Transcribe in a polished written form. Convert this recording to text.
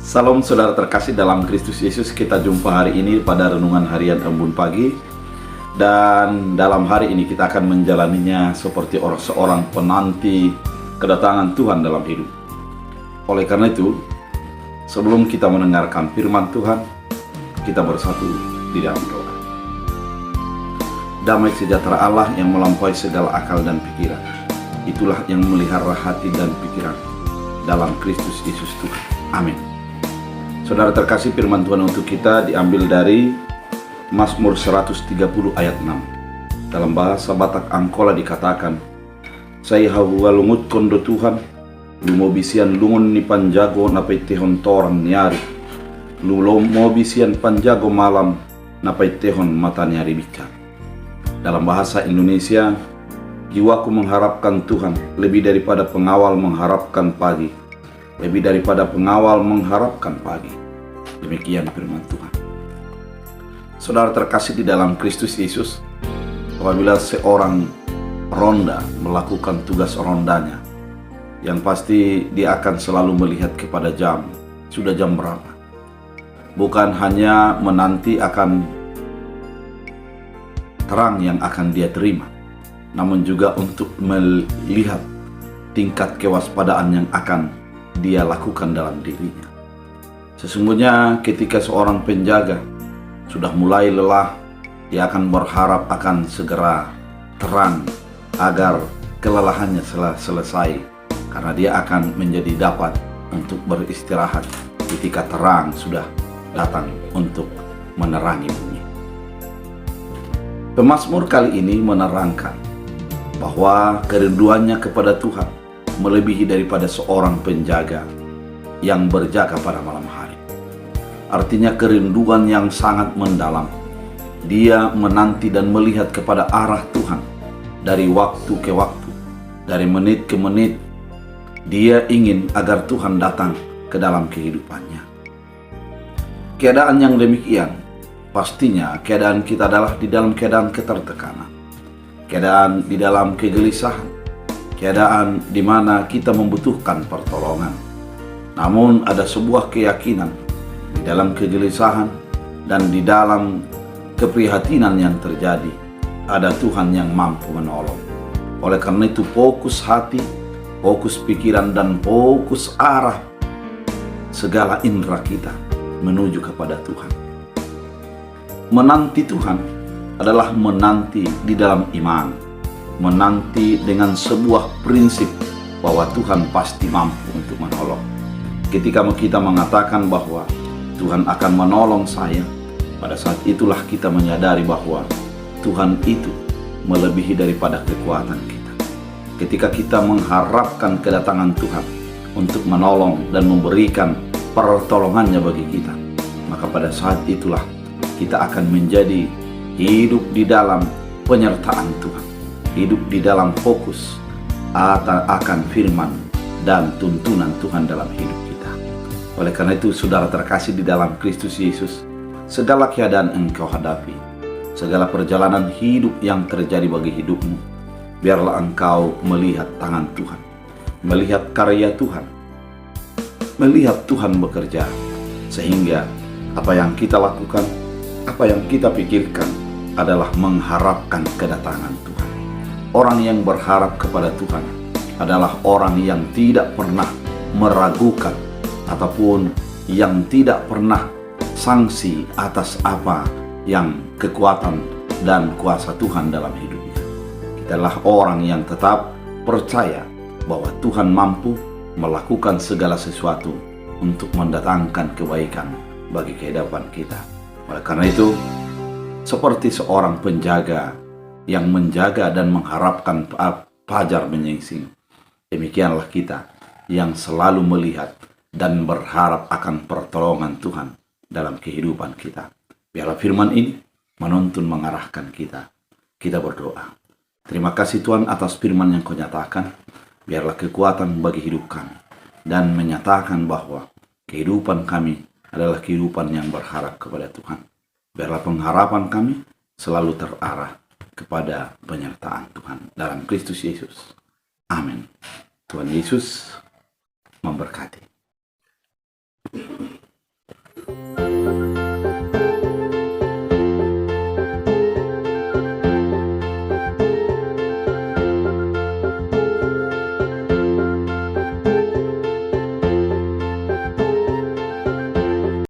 Salam saudara terkasih dalam Kristus Yesus. Kita jumpa hari ini pada renungan harian Embun Pagi. Dan dalam hari ini kita akan menjalaninya seperti seorang penanti kedatangan Tuhan dalam hidup. Oleh karena itu, sebelum kita mendengarkan firman Tuhan, kita bersatu di dalam doa. Damai sejahtera Allah yang melampaui segala akal dan pikiran, itulah yang memelihara hati dan pikiran dalam Kristus Yesus Tuhan. Amin. Saudara terkasih, firman Tuhan untuk kita diambil dari Mazmur 130 ayat 6. Dalam bahasa Batak Angkola dikatakan, "Saya hawa lungut kondo Tuhan, lumobisian lungun ni panjago napai tehon torang nyari, lumobisian panjago malam napai tehon mata nyari bicara." Dalam bahasa Indonesia, jiwaku mengharapkan Tuhan lebih daripada pengawal mengharapkan pagi, lebih daripada pengawal mengharapkan pagi. Demikian firman Tuhan. Saudara terkasih di dalam Kristus Yesus, apabila seorang ronda melakukan tugas rondanya, yang pasti dia akan selalu melihat kepada jam, sudah jam berapa. Bukan hanya menanti akan terang yang akan dia terima, namun juga untuk melihat tingkat kewaspadaan yang akan dia lakukan dalam dirinya. Sesungguhnya ketika seorang penjaga sudah mulai lelah, dia akan berharap akan segera terang agar kelelahannya selesai, karena dia akan menjadi dapat untuk beristirahat ketika terang sudah datang untuk menerangi bumi. Pemazmur kali ini menerangkan bahwa kerinduannya kepada Tuhan melebihi daripada seorang penjaga yang berjaga pada malam hari. Artinya kerinduan yang sangat mendalam. Dia menanti dan melihat kepada arah Tuhan dari waktu ke waktu, dari menit ke menit. Dia ingin agar Tuhan datang ke dalam kehidupannya. Keadaan yang demikian, pastinya keadaan kita adalah di dalam keadaan ketertekanan, keadaan di dalam kegelisahan, keadaan di mana kita membutuhkan pertolongan. Namun ada sebuah keyakinan di dalam kegelisahan dan di dalam keprihatinan yang terjadi, ada Tuhan yang mampu menolong. Oleh karena itu, fokus hati, fokus pikiran, dan fokus arah segala indera kita menuju kepada Tuhan. Menanti Tuhan adalah menanti di dalam iman, menanti dengan sebuah prinsip bahwa Tuhan pasti mampu untuk menolong. Ketika kita mengatakan bahwa Tuhan akan menolong saya, pada saat itulah kita menyadari bahwa Tuhan itu melebihi daripada kekuatan kita. Ketika kita mengharapkan kedatangan Tuhan untuk menolong dan memberikan pertolongannya bagi kita, maka pada saat itulah kita akan menjadi hidup di dalam penyertaan Tuhan, hidup di dalam fokus akan firman dan tuntunan Tuhan dalam hidup kita. Oleh karena itu, saudara terkasih di dalam Kristus Yesus, segala keadaan engkau hadapi, segala perjalanan hidup yang terjadi bagi hidupmu, biarlah engkau melihat tangan Tuhan, melihat karya Tuhan, melihat Tuhan bekerja, sehingga apa yang kita lakukan, apa yang kita pikirkan adalah mengharapkan kedatangan Tuhan. Orang yang berharap kepada Tuhan adalah orang yang tidak pernah meragukan ataupun yang tidak pernah sangsi atas apa yang kekuatan dan kuasa Tuhan dalam hidupnya. Kita adalah orang yang tetap percaya bahwa Tuhan mampu melakukan segala sesuatu untuk mendatangkan kebaikan bagi kehidupan kita. Oleh karena itu, seperti seorang penjaga yang menjaga dan mengharapkan fajar menyingsing, demikianlah kita yang selalu melihat dan berharap akan pertolongan Tuhan dalam kehidupan kita. Biarlah firman ini menuntun mengarahkan kita. Kita berdoa. Terima kasih Tuhan atas firman yang Kau nyatakan. Biarlah kekuatan bagi hidup kami, dan menyatakan bahwa kehidupan kami adalah kehidupan yang berharap kepada Tuhan. Biarlah pengharapan kami selalu terarah kepada penyertaan Tuhan dalam Kristus Yesus. Amin. Tuhan Yesus memberkati.